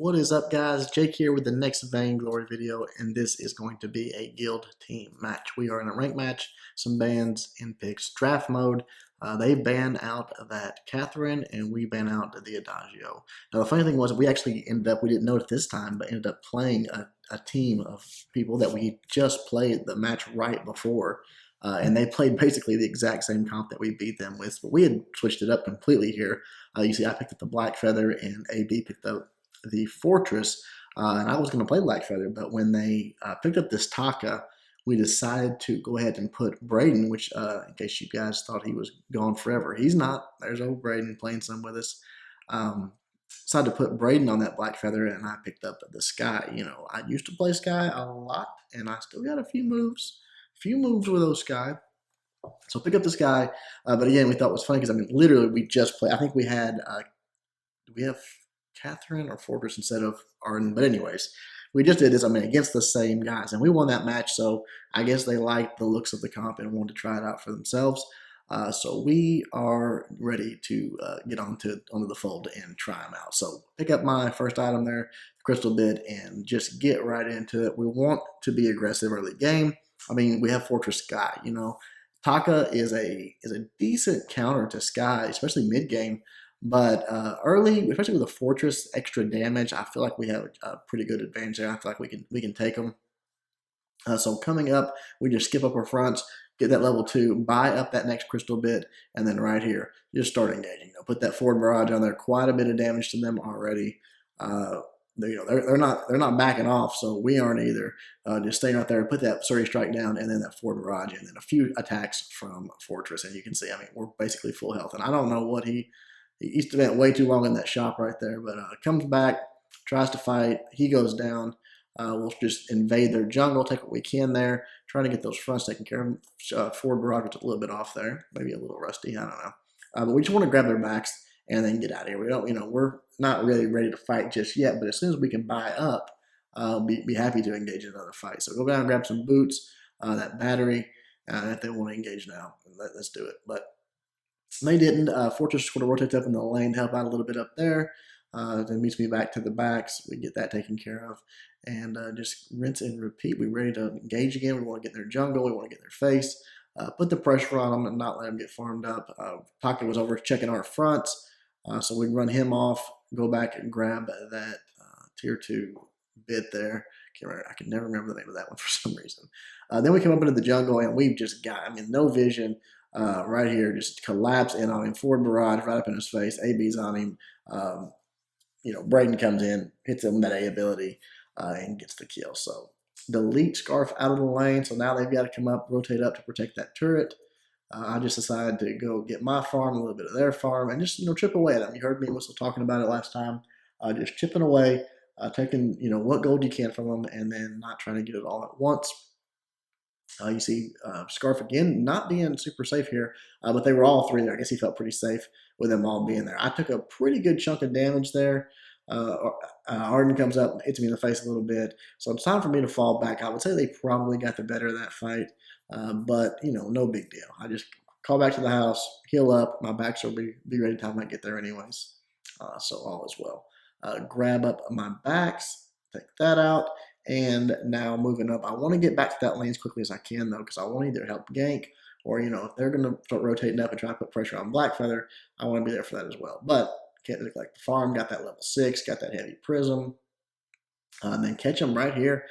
What is up, guys? Jake here with the next Vainglory video, and this is going to be a guild team match. We are in a rank match, some bans and picks, draft mode. They ban out that Catherine, and we ban out the Adagio. Now, the funny thing was, we actually ended up, we didn't know it this time, but ended up playing a team of people that we just played the match right before. And they played basically the exact same comp that we beat them with, but we had switched it up completely here. You see, I picked up the Black Feather, and AB picked up the Fortress, and I was going to play Black Feather, but when they picked up this Taka, we decided to go ahead and put Braden, which, in case you guys thought he was gone forever, he's not. There's old Braden playing some with us. Decided to put Braden on that Black Feather, and I picked up the Skye. You know, I used to play Skye a lot, and I still got a few moves with those Skye. So pick up this guy, but again, we thought it was funny because, I mean, literally, we just played. I think we had, do we have Catherine or Fortress instead of Arden? But anyways, we just did this, I mean, against the same guys, and we won that match, so I guess they liked the looks of the comp and wanted to try it out for themselves. So we are ready to get onto the fold and try them out. So pick up my first item there, crystal bit, and just get right into it. We want to be aggressive early game. I mean, we have Fortress Skye, you know. Taka is a decent counter to Skye, especially mid game. But early, especially with a Fortress, extra damage, I feel like we have a pretty good advantage there. I feel like we can take them. So coming up, we just skip up our fronts, get that level 2, buy up that next crystal bit, and then right here, just start engaging. You know, put that forward barrage on there. Quite a bit of damage to them already. They're not backing off, so we aren't either. Just staying right there, put that Surrey strike down, and then that forward barrage, and then a few attacks from Fortress, and you can see, I mean, we're basically full health. And I don't know what he spent way too long in that shop right there, but comes back, tries to fight. He goes down. We'll just invade their jungle, take what we can there, trying to get those fronts taken care of. Forward barrage was a little bit off there, maybe a little rusty, I don't know. But we just want to grab their backs and then get out of here. We don't, you know, we're not really ready to fight just yet, but as soon as we can buy up, be happy to engage in another fight. So go down and grab some boots, that battery, if they want to engage now. Let's do it. But they didn't. Fortress sort of rotates up in the lane to help out a little bit up there. Then meets me back to the backs. We get that taken care of. And just rinse and repeat. We're ready to engage again. We want to get in their jungle. We want to get in their face. Put the pressure on them and not let them get farmed up. Pocket was over checking our fronts. So we run him off, go back and grab that tier 2 bit there. I can never remember the name of that one for some reason. Then we come up into the jungle, and we've just got, I mean, no vision. Right here, just collapse in on him. Forward barrage right up in his face. AB's on him. You know, Braden comes in, hits him with that A ability, and gets the kill. So delete Scarf out of the lane. So now they've got to come up, rotate up to protect that turret. I just decided to go get my farm, a little bit of their farm, and just, you know, chip away at them. You heard me whistle talking about it last time. Just chipping away, taking, you know, what gold you can from them, and then not trying to get it all at once. You see Scarf again not being super safe here, but they were all three there. I guess he felt pretty safe with them all being there. I took a pretty good chunk of damage there. Arden comes up, hits me in the face a little bit. So it's time for me to fall back. I would say they probably got the better of that fight, but, you know, no big deal. I just call back to the house, heal up. My backs will be ready to time I get there anyways. So all is well. Grab up my backs, take that out. And now moving up, I want to get back to that lane as quickly as I can, though, because I want to either help gank or, you know, if they're going to start rotating up and try to put pressure on Black Feather, I want to be there for that as well. But can't neglect the farm, got that level 6, got that heavy prism, and then catch them right here,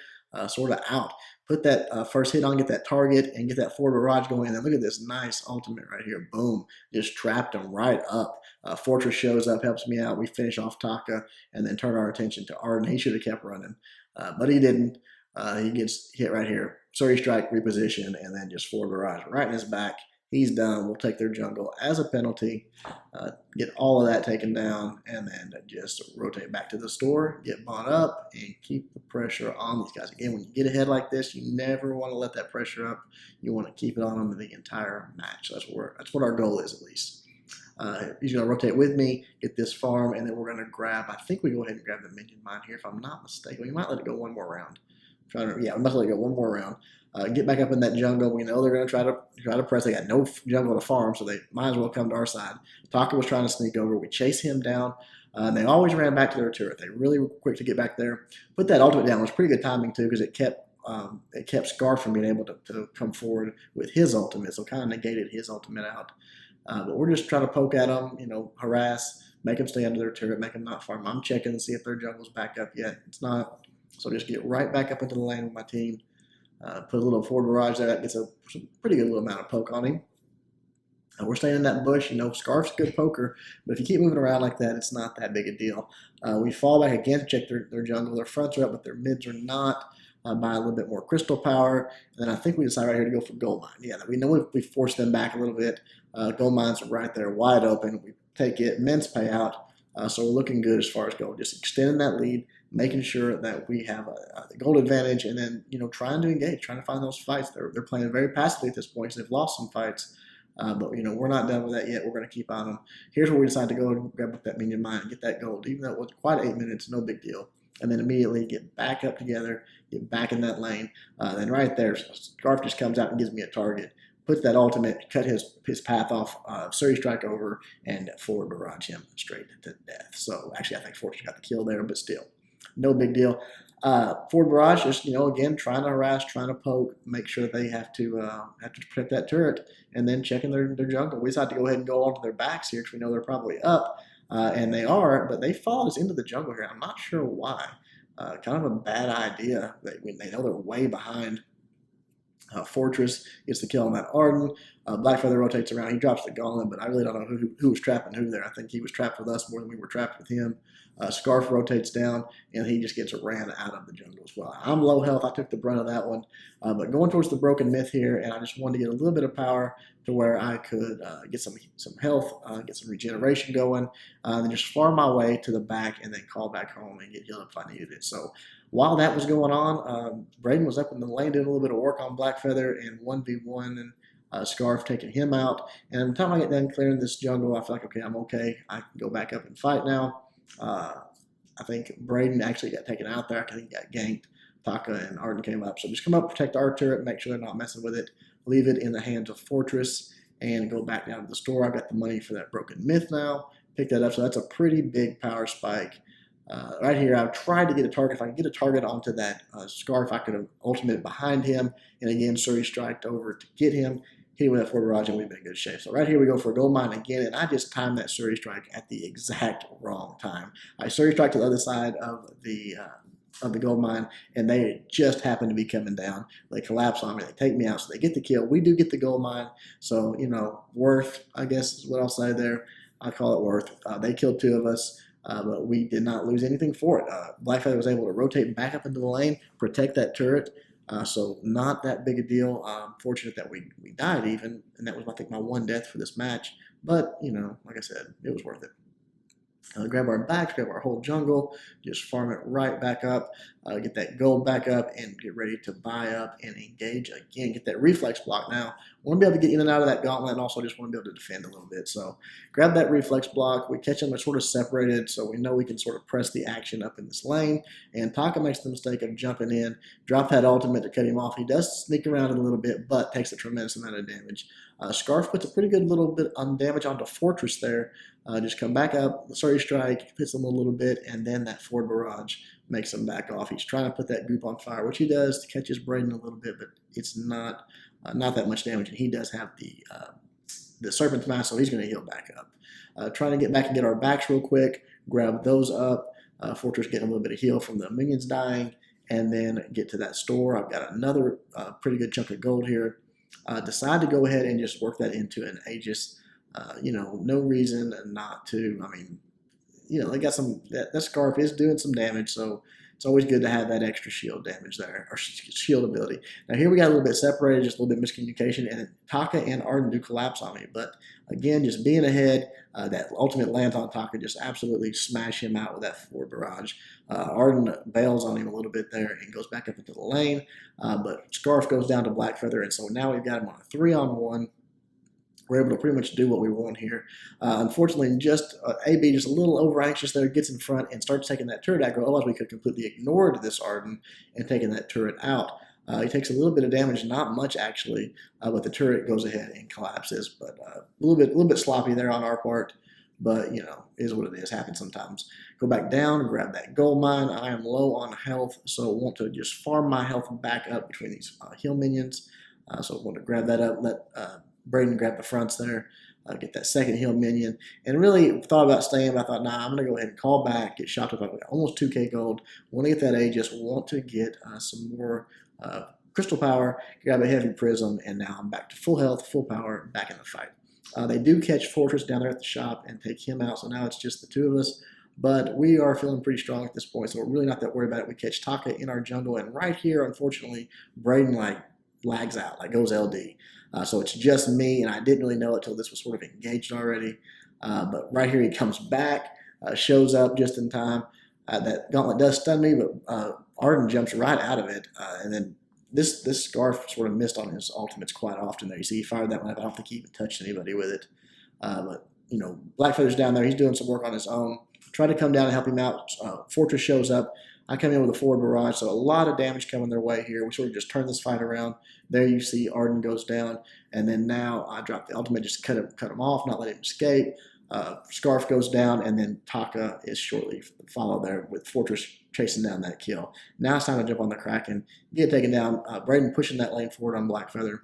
sort of out. Put that first hit on, get that target, and get that forward barrage going. And then look at this nice ultimate right here. Boom. Just trapped them right up. Fortress shows up, helps me out. We finish off Taka, and then turn our attention to Arden. He should have kept running, but he didn't. He gets hit right here. Surrey strike, reposition, and then just forward barrage right in his back. He's done. We'll take their jungle as a penalty, get all of that taken down, and then just rotate back to the store, get bought up, and keep the pressure on these guys. Again, when you get ahead like this, you never want to let that pressure up. You want to keep it on them the entire match. That's what our goal is, at least. He's going to rotate with me, get this farm, and then we're going to grab, I think we go ahead and grab the minion mine here, if I'm not mistaken. We might let it go one more round. Yeah, we must let it go one more round. Get back up in that jungle. We know they're going to try to press. They got no jungle to farm, so they might as well come to our side. Taka was trying to sneak over. We chase him down. And they always ran back to their turret. They really were quick to get back there. Put that ultimate down. It was pretty good timing too, because it kept Scarf from being able to come forward with his ultimate, so kind of negated his ultimate out. But we're just trying to poke at them, harass, make them stay under their turret, make them not farm. I'm checking to see if their jungle's back up yet. It's not. So just get right back up into the lane with my team. Put a little forward barrage there. That gets a pretty good little amount of poke on him. We're staying in that bush. Scarf's a good poker, but if you keep moving around like that, it's not that big a deal. We fall back again to check their jungle. Their fronts are up, but their mids are not. By a little bit more crystal power. And then I think we decide right here to go for gold mine. Yeah, we know we forced them back a little bit. Gold mines are right there, wide open. We take it, men's payout. So we're looking good as far as gold. Just extending that lead, making sure that we have a gold advantage, and then trying to engage, trying to find those fights. They're playing very passively at this point because they've lost some fights. But we're not done with that yet. We're going to keep on them. Here's where we decide to go and grab up that minion mine and get that gold. Even though it was quite 8 minutes, no big deal. And then immediately get back up together, get back in that lane. Then right there, Scarf just comes out and gives me a target. Puts that ultimate, cut his path off, Surrey Strike over, and forward barrage him straight to death. So actually, I think Fortress got the kill there, but still, no big deal. Forward barrage, just again, trying to harass, trying to poke, make sure they have to protect that turret, and then checking their jungle. We decide to go ahead and go onto their backs here because we know they're probably up. And they are, but they followed us into the jungle here. I'm not sure why. Kind of a bad idea. They know they're way behind. Fortress gets the kill on that Arden. Blackfeather rotates around. He drops the Gauntlet, but I really don't know who was trapping who there. I think he was trapped with us more than we were trapped with him. Scarf rotates down, and he just gets ran out of the jungle as well. I'm low health. I took the brunt of that one. But going towards the Broken Myth here, and I just wanted to get a little bit of power to where I could get some health, get some regeneration going, then just farm my way to the back and then call back home and get healed up if I needed it. So while that was going on, Braden was up in the lane doing a little bit of work on Blackfeather and 1v1 and Scarf taking him out. And by the time I get done clearing this jungle, I feel like, okay, I'm okay. I can go back up and fight now. I think Braden actually got taken out there. I think he got ganked. Taka and Arden came up. So just come up, protect our turret, make sure they're not messing with it. Leave it in the hands of Fortress and go back down to the store. I've got the money for that Broken Myth now. Pick that up. So that's a pretty big power spike. Right here, I've tried to get a target. If I can get a target onto that Scarf, I could have ultimated behind him. And again, Surrey striked over to get him. Hit him with that forward barrage, and we've been in good shape. So right here, we go for a gold mine again, and I just timed that Surrey strike at the exact wrong time. I Surrey strike to the other side of the gold mine, and they just happen to be coming down. They collapse on me. They take me out, so they get the kill. We do get the gold mine, so, worth, I guess is what I'll say there. I call it worth. They killed 2 of us, but we did not lose anything for it. Blackfeather was able to rotate back up into the lane, protect that turret, so not that big a deal. Fortunate that we died even, and that was, I think, my 1 death for this match. But, like I said, it was worth it. Grab our backs, grab our whole jungle, just farm it right back up, get that gold back up, and get ready to buy up and engage again. Get that reflex block now. Want to be able to get in and out of that gauntlet, and also just want to be able to defend a little bit. So grab that reflex block. We catch them, they're sort of separated, so we know we can sort of press the action up in this lane. And Taka makes the mistake of jumping in, drop that ultimate to cut him off. He does sneak around it a little bit, but takes a tremendous amount of damage. Scarf puts a pretty good little bit of damage onto Fortress there. Just come back up, Surrey strike, hits him a little bit, and then that forward barrage makes him back off. He's trying to put that group on fire, which he does to catch his Braden a little bit, but it's not that much damage, and he does have the Serpent's Mask, so he's going to heal back up. Trying to get back and get our backs real quick, grab those up. Fortress getting a little bit of heal from the minions dying, and then get to that store. I've got another pretty good chunk of gold here. Decide to go ahead and just work that into an Aegis. No reason not to. I mean, they got some, that Scarf is doing some damage, so it's always good to have that extra shield damage there, or shield ability. Now here we got a little bit separated, just a little bit miscommunication, and Taka and Arden do collapse on me. But again, just being ahead, that ultimate lands on Taka, just absolutely smash him out with that forward barrage. Arden bails on him a little bit there and goes back up into the lane, but Scarf goes down to Blackfeather, and so now we've got him on a 3-on-1. We're able to pretty much do what we want here. Unfortunately, just AB just a little over anxious there, gets in front and starts taking that turret aggro. Otherwise, we could completely ignored this Arden and taken that turret out. He takes a little bit of damage, not much actually, but the turret goes ahead and collapses. But a little bit sloppy there on our part. but you know, is what it is. Happens sometimes. Go back down, grab that gold mine. I am low on health, so want to just farm my health back up between these heal minions. So I want to grab that up, let Braden grab the fronts there, get that second heal minion, and really thought about staying, but I thought, nah, I'm going to go ahead and call back, get shot up. I got almost 2k gold. Want to get that Aegis, want to get some more crystal power, grab a heavy prism, and now I'm back to full health, full power, back in the fight. They do catch Fortress down there at the shop and take him out, so now it's just the two of us. But we are feeling pretty strong at this point, so we're really not that worried about it. We catch Taka in our jungle, and right here, unfortunately, Braden lags out, goes LD. So it's just me, and I didn't really know it until this was sort of engaged already. But right here, he comes back, shows up just in time. That gauntlet does stun me, but Arden jumps right out of it, and then this Scarf sort of missed on his ultimates quite often there. You see, he fired that one up. I don't think he even touched anybody with it. But, you know, Blackfeather's down there. He's doing some work on his own. Try to come down and help him out. Fortress shows up. I come in with a forward barrage, so a lot of damage coming their way here. We sort of just turn this fight around. There you see Arden goes down, and then now I drop the ultimate, just cut him off, not let him escape. Scarf goes down, and then Taka is shortly followed there with Fortress chasing down that kill. Now it's time to jump on the Kraken, get taken down. Braden pushing that lane forward on Blackfeather.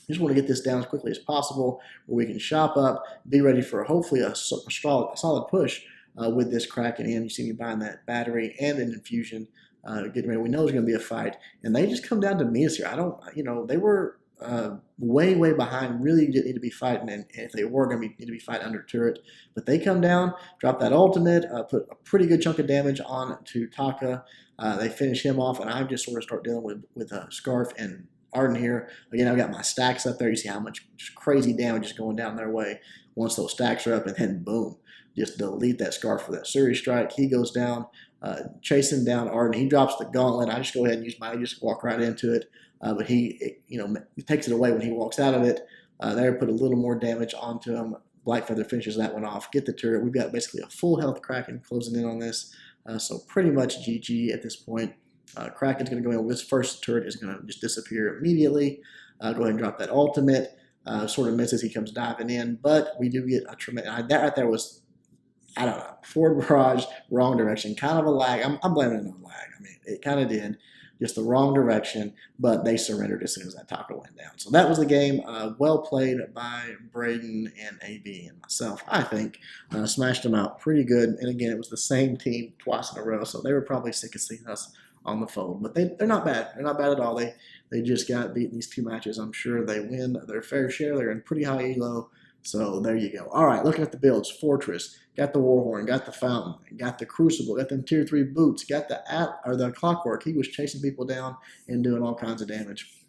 Just want to get this down as quickly as possible where we can shop up, be ready for hopefully a solid push with this Kraken in. You see me buying that battery and an infusion, getting ready. We know there's going to be a fight, and they just come down to meet us here. I don't, you know, they were way behind. Really didn't need to be fighting, and if they were going to need to be fighting under turret, but they come down, drop that ultimate, put a pretty good chunk of damage on to Taka. They finish him off, and I just sort of start dealing with Scarf and Arden here. Again, I've got my stacks up there. You see how much just crazy damage is going down their way once those stacks are up, and then boom, just delete that Scarf for that Suri strike. He goes down, chasing down Arden. He drops the gauntlet. I just go ahead and use mine. I just walk right into it. But he takes it away when he walks out of it. There, put a little more damage onto him. Blackfeather finishes that one off. Get the turret. We've got basically a full health Kraken closing in on this. So pretty much GG at this point. Kraken's going to go in. This first turret is going to just disappear immediately. Go ahead and drop that ultimate. Sort of misses. He comes diving in. But we do get a tremendous... That right there was, I don't know, forward barrage, wrong direction. Kind of a lag. I'm blaming it on lag. I mean, it kind of did. Just the wrong direction, but they surrendered as soon as that Taka went down. So that was the game. Well played by Braden and AB and myself, I think. Smashed them out pretty good. And again, it was the same team twice in a row, so they were probably sick of seeing us on the fold. But they're not bad. They're not bad at all. They just got beat in these two matches. I'm sure they win their fair share. They're in pretty high elo. So there you go. All right, looking at the builds. Fortress, got the Warhorn, got the Fountain, got the Crucible, got them Tier 3 boots, got the Clockwork. He was chasing people down and doing all kinds of damage.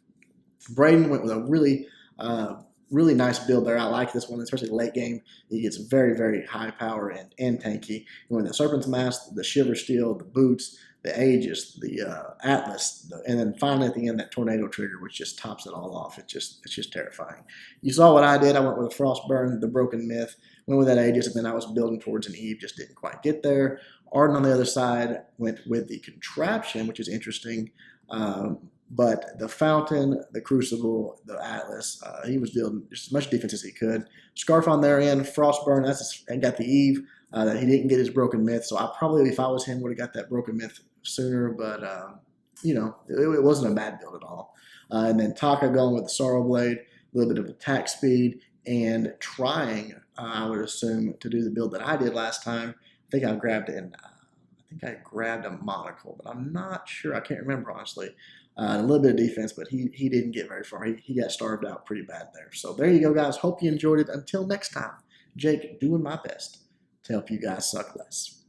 Braden went with a really nice build there. I like this one, especially late game. He gets very high power and tanky. He went the Serpent's Mask, the Shiver Steel, the boots, the Aegis, the Atlas, and then finally at the end that Tornado Trigger, which just tops it all off. It's just terrifying. You saw what I did. I went with a Frostburn, the Broken Myth, went with that Aegis, and then I was building towards an Eve, just didn't quite get there. Arden on the other side went with the Contraption, which is interesting. But the Fountain, the Crucible, the Atlas, he was dealing just as much defense as he could. Scarf on their end, Frostburn, and got the Eve. That he didn't get his Broken Myth, so I probably, if I was him, would have got that Broken Myth sooner, but, you know, it wasn't a bad build at all. And then Taka going with the Sorrow Blade, a little bit of attack speed, and trying, I would assume, to do the build that I did last time. I think I grabbed a Monocle, but I'm not sure. I can't remember, honestly. A little bit of defense, but he didn't get very far. He got starved out pretty bad there. So there you go, guys. Hope you enjoyed it. Until next time, Jake, doing my best to help you guys suck less.